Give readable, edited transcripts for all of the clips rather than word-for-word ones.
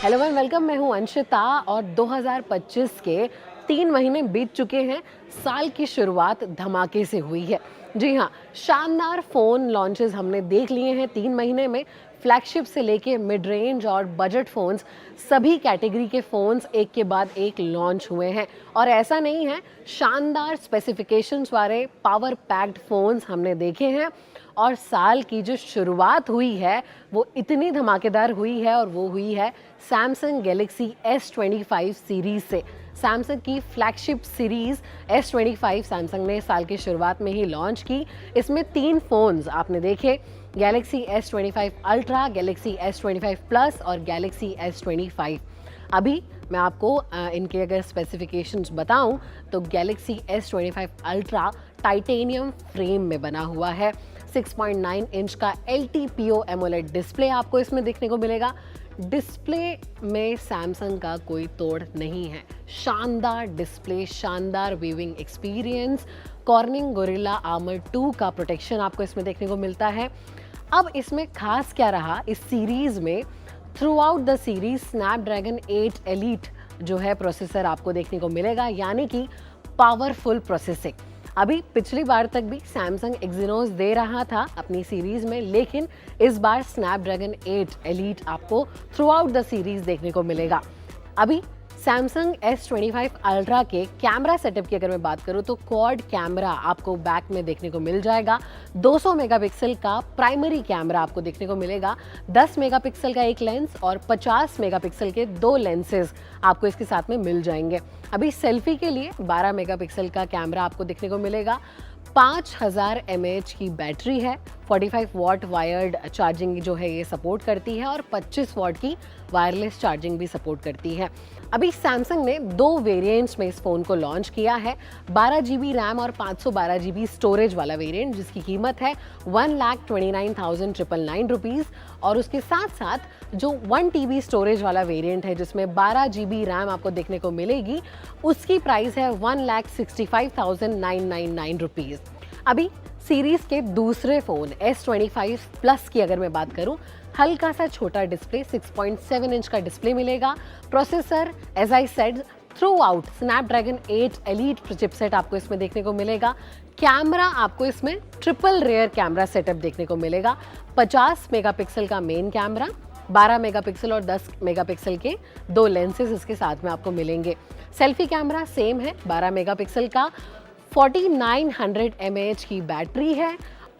Hello and welcome. मैं हूं अंशिता और 2025 के 3 महीने बीत चुके हैं। साल की शुरुआत धमाके से हुई है। जी हाँ, शानदार फ़ोन लॉन्चेस हमने देख लिए हैं 3 महीने में। फ्लैगशिप से लेके मिड रेंज और बजट फ़ोन्स, सभी कैटेगरी के फ़ोन्स एक के बाद एक लॉन्च हुए हैं। और ऐसा नहीं है, शानदार स्पेसिफिकेशंस वाले पावर पैक्ड फ़ोन्स हमने देखे हैं। और साल की जो शुरुआत हुई है वो इतनी धमाकेदार हुई है, और वो हुई है सैमसंग गैलेक्सी S25 सीरीज़ से। सैमसंग की फ्लैगशिप सीरीज़ S25 सैमसंग ने साल की शुरुआत में ही लॉन्च की। इसमें 3 फ़ोन्स आपने देखे, Galaxy S25 ultra, Galaxy S25 plus और गैलेक्सी S25। अभी मैं आपको इनके अगर स्पेसिफिकेशंस बताऊं तो Galaxy S25 ultra titanium frame में बना हुआ है। 6.9 इंच का LTPO एमोलेड डिस्प्ले आपको इसमें देखने को मिलेगा। डिस्प्ले में सैमसंग का कोई तोड़ नहीं है। शानदार डिस्प्ले, शानदार viewing experience, cornering gorilla armour 2 का प्रोटेक्शन आपको इसमें देखने को मिलता है। अब इसमें खास क्या रहा इस सीरीज़ में, through out the series Snapdragon 8 elite जो है प्रोसेसर आपको देखने को मिलेगा, यानी कि पावरफुल प्रोसेसिंग। अभी पिछली बार तक भी सैमसंग एक्सिनोस दे रहा था अपनी सीरीज में, लेकिन इस बार स्नैपड्रैगन 8 एलीट आपको थ्रू आउट द सीरीज देखने को मिलेगा। अभी सैमसंग S25 अल्ट्रा के कैमरा सेटअप की अगर मैं बात करूं तो क्वाड कैमरा आपको बैक में देखने को मिल जाएगा। 200 मेगापिक्सल का प्राइमरी कैमरा आपको देखने को मिलेगा। 10 मेगापिक्सल का एक लेंस और 50 मेगापिक्सल के 2 लेंसेज आपको इसके साथ में मिल जाएंगे। अभी सेल्फी के लिए 12 मेगापिक्सल का कैमरा आपको देखने को मिलेगा। 5000 mAh की बैटरी है। 45 वॉट वायर्ड चार्जिंग जो है ये सपोर्ट करती है और 25 वॉट की वायरलेस चार्जिंग भी सपोर्ट करती है। अभी सैमसंग ने 2 वेरिएंट्स में इस फ़ोन को लॉन्च किया है। 12 GB रैम और 512 GB स्टोरेज वाला वेरिएंट, जिसकी कीमत है 1,29,999 रुपीज़। और उसके साथ साथ जो 1 TB स्टोरेज वाला वेरिएंट है जिसमें 12 GB रैम आपको देखने को मिलेगी, उसकी प्राइस है 1,65,999 रुपीज़। अभी सीरीज के दूसरे फ़ोन S25 प्लस की अगर मैं बात करूं, हल्का सा छोटा डिस्प्ले, 6.7 इंच का डिस्प्ले मिलेगा। Processor as I said throughout Snapdragon 8 elite chipset आपको इसमें देखने को मिलेगा। कैमरा आपको इसमें ट्रिपल रेयर कैमरा सेटअप देखने को मिलेगा। 50 मेगापिक्सल का मेन कैमरा, 12 मेगापिक्सल और 10 मेगापिक्सल के 2 लेंसेज इसके साथ में आपको मिलेंगे। सेल्फी कैमरा सेम है, 12 मेगापिक्सल का। 4900 mAh की बैटरी है।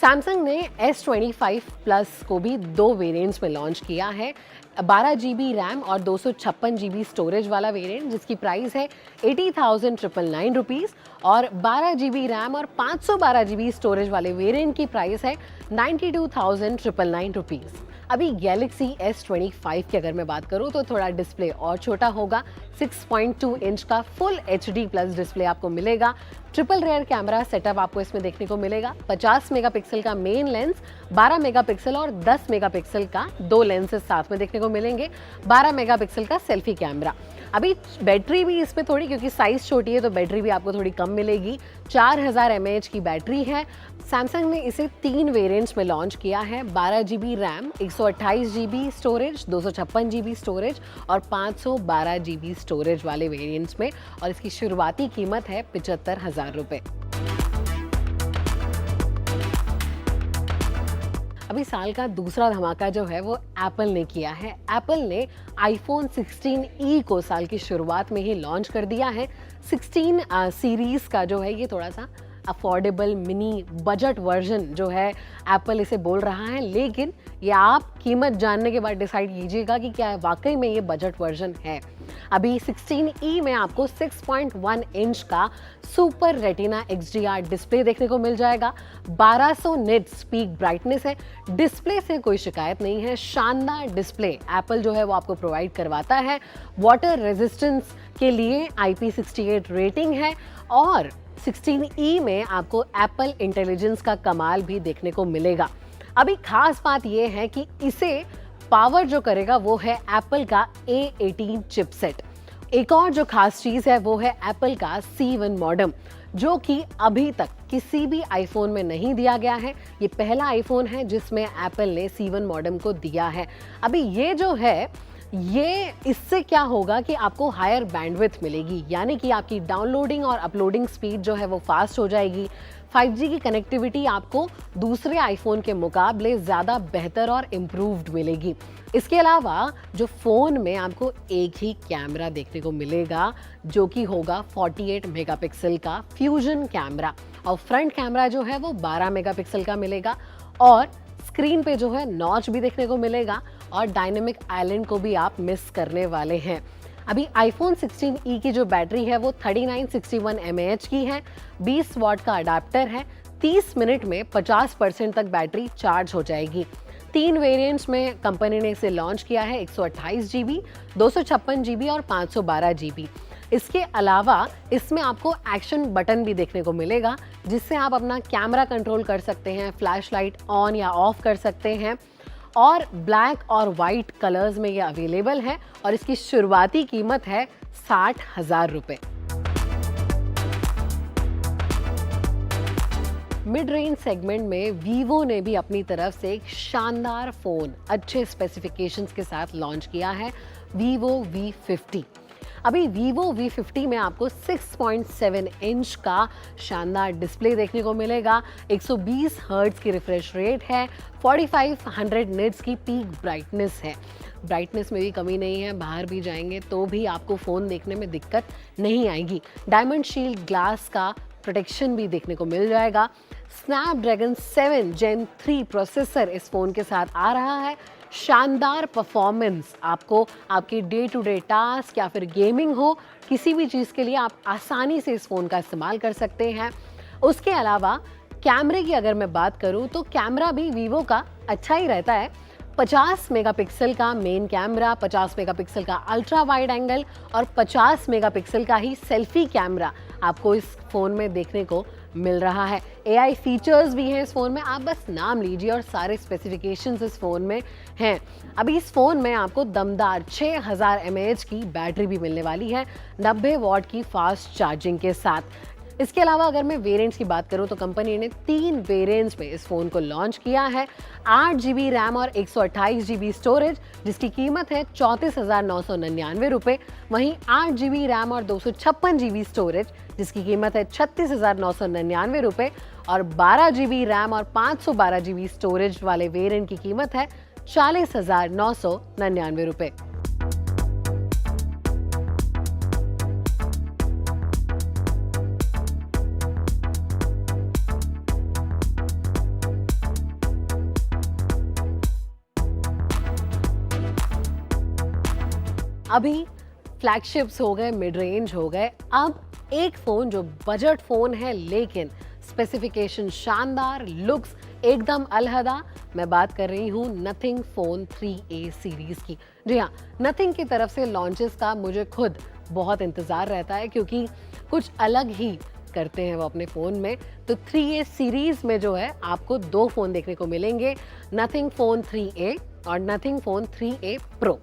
सैमसंग ने S25 प्लस को भी 2 वेरिएंट्स में लॉन्च किया है। 12 GB रैम और 256 GB स्टोरेज वाला वेरिएंट, जिसकी प्राइस है 80,999 रुपीज़। और 12 GB रैम और 512 GB स्टोरेज वाले वेरिएंट की प्राइस है 92,999 रुपीज़। अभी गैलेक्सी S25 की अगर मैं बात करूं तो थोड़ा डिस्प्ले और छोटा होगा। 6.2 इंच का फुल HD प्लस डिस्प्ले आपको मिलेगा। ट्रिपल रेयर कैमरा सेटअप आपको इसमें देखने को मिलेगा। 50 मेगापिक्सल का मेन लेंस, 12 मेगापिक्सल और 10 मेगापिक्सल का 2 लेंसेज साथ में देखने को मिलेंगे। 12 मेगापिक्सल का सेल्फी कैमरा। अभी बैटरी भी इसमें थोड़ी, क्योंकि साइज छोटी है तो बैटरी भी आपको थोड़ी कम मिलेगी। 4000 mAh की बैटरी है। सैमसंग ने इसे 3 वेरिएंट्स में लॉन्च किया है। 12 GB RAM, 128 GB storage, 256 GB storage और 512 GB स्टोरेज वाले वेरिएंट्स में। और इसकी शुरुआती कीमत है 75,000 रुपये। अभी साल का दूसरा धमाका जो है वो एप्पल ने किया है। एप्पल ने आईफोन 16e को साल की शुरुआत में ही लॉन्च कर दिया है। 16 सीरीज का जो है ये थोड़ा सा अफोर्डेबल मिनी बजट वर्जन जो है एप्पल इसे बोल रहा है, लेकिन ये आप कीमत जानने के बाद डिसाइड कीजिएगा कि क्या वाकई में ये बजट वर्जन है। अभी 16e में आपको 6.1 इंच का सुपर रेटिना XDR डिस्प्ले देखने को मिल जाएगा। 1200 निट्स पीक ब्राइटनेस है। डिस्प्ले से कोई शिकायत नहीं है। शानदार डिस्प्ले एप्पल जो है वो आपको प्रोवाइड करवाता है। वाटर रेजिस्टेंस के लिए IP68 रेटिंग है। और 16e में आपको एप्पल इंटेलिजेंस का कमाल भी देखने को मिलेगा। अभी खास बात यह है कि इसे पावर जो करेगा वो है एप्पल का A18 चिपसेट। एक और जो खास चीज है वो है एप्पल का C1 मॉडेम, जो कि अभी तक किसी भी आईफोन में नहीं दिया गया है। ये पहला आईफोन है जिसमें एप्पल ने C1 मॉडेम को दिया है। अभी ये जो है ये इससे क्या होगा कि आपको हायर बैंडविड्थ मिलेगी, यानी कि आपकी डाउनलोडिंग और अपलोडिंग स्पीड जो है वो फास्ट हो जाएगी। 5G की कनेक्टिविटी आपको दूसरे आईफोन के मुकाबले ज़्यादा बेहतर और इम्प्रूव्ड मिलेगी। इसके अलावा जो फ़ोन में आपको एक ही कैमरा देखने को मिलेगा, जो कि होगा 48 मेगापिक्सल का फ्यूजन कैमरा, और फ्रंट कैमरा जो है वो 12 मेगापिक्सल का मिलेगा, और स्क्रीन पे जो है नॉच भी देखने को मिलेगा, और डायनेमिक आइलैंड को भी आप मिस करने वाले हैं। अभी आईफोन 16e की जो बैटरी है वो 3961 mAh की है, 20 वॉट का अडाप्टर है, 30 मिनट में 50% तक बैटरी चार्ज हो जाएगी। 3 वेरिएंट्स में कंपनी ने इसे लॉन्च किया है, 128 GB, 256 GB और 512 GB। इसके अलावा इसमें आपको एक्शन बटन भी देखने को मिलेगा, जिससे आप अपना कैमरा कंट्रोल कर सकते हैं, फ्लैश लाइट ऑन या ऑफ कर सकते हैं, और ब्लैक और वाइट कलर्स में ये अवेलेबल है, और इसकी शुरुआती कीमत है 60,000 रुपये। मिड रेंज सेगमेंट में वीवो ने भी अपनी तरफ से एक शानदार फ़ोन अच्छे स्पेसिफिकेशंस के साथ लॉन्च किया है, वीवो V50। अभी वीवो V50 में आपको 6.7 इंच का शानदार डिस्प्ले देखने को मिलेगा, 120 हर्ट्ज की रिफ्रेश रेट है, 4500 निट्स की पीक ब्राइटनेस है। ब्राइटनेस में भी कमी नहीं है, बाहर भी जाएंगे तो भी आपको फ़ोन देखने में दिक्कत नहीं आएगी। डायमंड शील्ड ग्लास का प्रोटेक्शन भी देखने को मिल जाएगा। स्नैपड्रैगन 7 Gen 3 प्रोसेसर इस फ़ोन के साथ आ रहा है। शानदार परफॉर्मेंस, आपको आपके डे टू डे टास्क या फिर गेमिंग हो, किसी भी चीज़ के लिए आप आसानी से इस फ़ोन का इस्तेमाल कर सकते हैं। उसके अलावा कैमरे की अगर मैं बात करूं तो कैमरा भी वीवो का अच्छा ही रहता है। 50 मेगापिक्सल का मेन कैमरा, 50 मेगापिक्सल का अल्ट्रा वाइड एंगल और 50 मेगापिक्सल का ही सेल्फी कैमरा आपको इस फ़ोन में देखने को मिल रहा है। AI फीचर्स भी हैं इस फ़ोन में, आप बस नाम लीजिए और सारे स्पेसिफिकेशंस इस फ़ोन में हैं। अभी इस फ़ोन में आपको दमदार 6000 mAh की बैटरी भी मिलने वाली है, 90 वॉट की फास्ट चार्जिंग के साथ। इसके अलावा अगर मैं वेरिएंट्स की बात करूं तो कंपनी ने 3 वेरिएंट्स में इस फ़ोन को लॉन्च किया है। 8 GB रैम और 128 GB स्टोरेज, जिसकी कीमत है 34,999 रुपये। वहीं 8 GB रैम और 256 GB स्टोरेज, जिसकी कीमत है 36,999 रुपये, और 12 GB रैम और 512 GB स्टोरेज वाले वेरिएंट की कीमत है 40,999 रुपये। अभी फ्लैगशिप्स हो गए, मिड रेंज हो गए, अब एक फ़ोन जो बजट फ़ोन है लेकिन स्पेसिफिकेशन शानदार, लुक्स एकदम अलहदा। मैं बात कर रही हूँ नथिंग फ़ोन 3A सीरीज़ की। जी हाँ, नथिंग की तरफ से लॉन्चेस का मुझे खुद बहुत इंतज़ार रहता है, क्योंकि कुछ अलग ही करते हैं वो अपने फ़ोन में। तो 3A सीरीज़ में जो है आपको 2 फ़ोन देखने को मिलेंगे, नथिंग फ़ोन 3A और नथिंग फ़ोन 3A प्रो।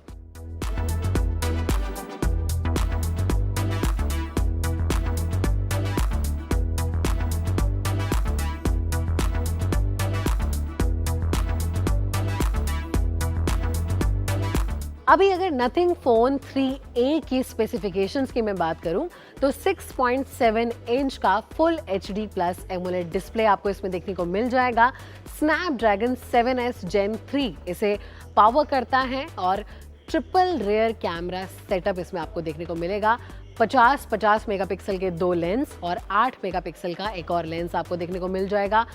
अभी अगर नथिंग फ़ोन 3A की स्पेसिफिकेशंस की मैं बात करूं तो 6.7 इंच का full HD plus AMOLED display आपको इसमें देखने को मिल जाएगा। स्नैपड्रैगन 7S Gen 3 इसे पावर करता है, और ट्रिपल रेयर कैमरा सेटअप इसमें आपको देखने को मिलेगा। 50 मेगापिक्सल के 2 लेंस और 8 मेगापिक्सल का एक और लेंस आपको देखने को मिल जाएगा।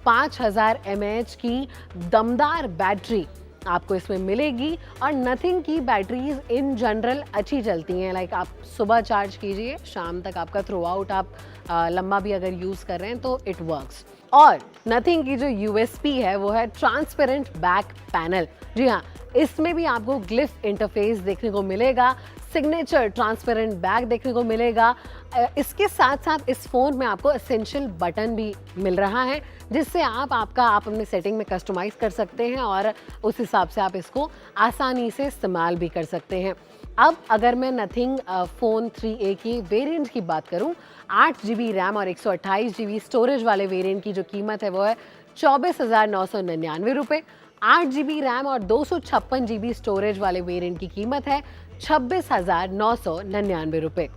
5000 mAh की दमदार बैटरी आपको इसमें मिलेगी, और नथिंग की बैटरीज इन जनरल अच्छी चलती हैं। लाइक आप सुबह चार्ज कीजिए, शाम तक आपका थ्रू आउट, आप लंबा भी अगर यूज़ कर रहे हैं तो इट वर्क्स। और नथिंग की जो USP है वो है ट्रांसपेरेंट बैक पैनल। जी हाँ, इसमें भी आपको ग्लिफ इंटरफेस देखने को मिलेगा, सिग्नेचर ट्रांसपेरेंट बैक देखने को मिलेगा। इसके साथ साथ इस फ़ोन में आपको एसेंशियल बटन भी मिल रहा है, जिससे आप अपने सेटिंग में कस्टमाइज़ कर सकते हैं, और उस हिसाब से आप इसको आसानी से इस्तेमाल भी कर सकते हैं। अब अगर मैं नथिंग फ़ोन 3A की वेरिएंट की बात करूं, 8 GB रैम और 128 GB स्टोरेज वाले वेरिएंट की जो कीमत है वो है 24,999 रुपये। 8 GB रैम और 256 GB स्टोरेज वाले वेरिएंट की कीमत है 26,999 रुपए।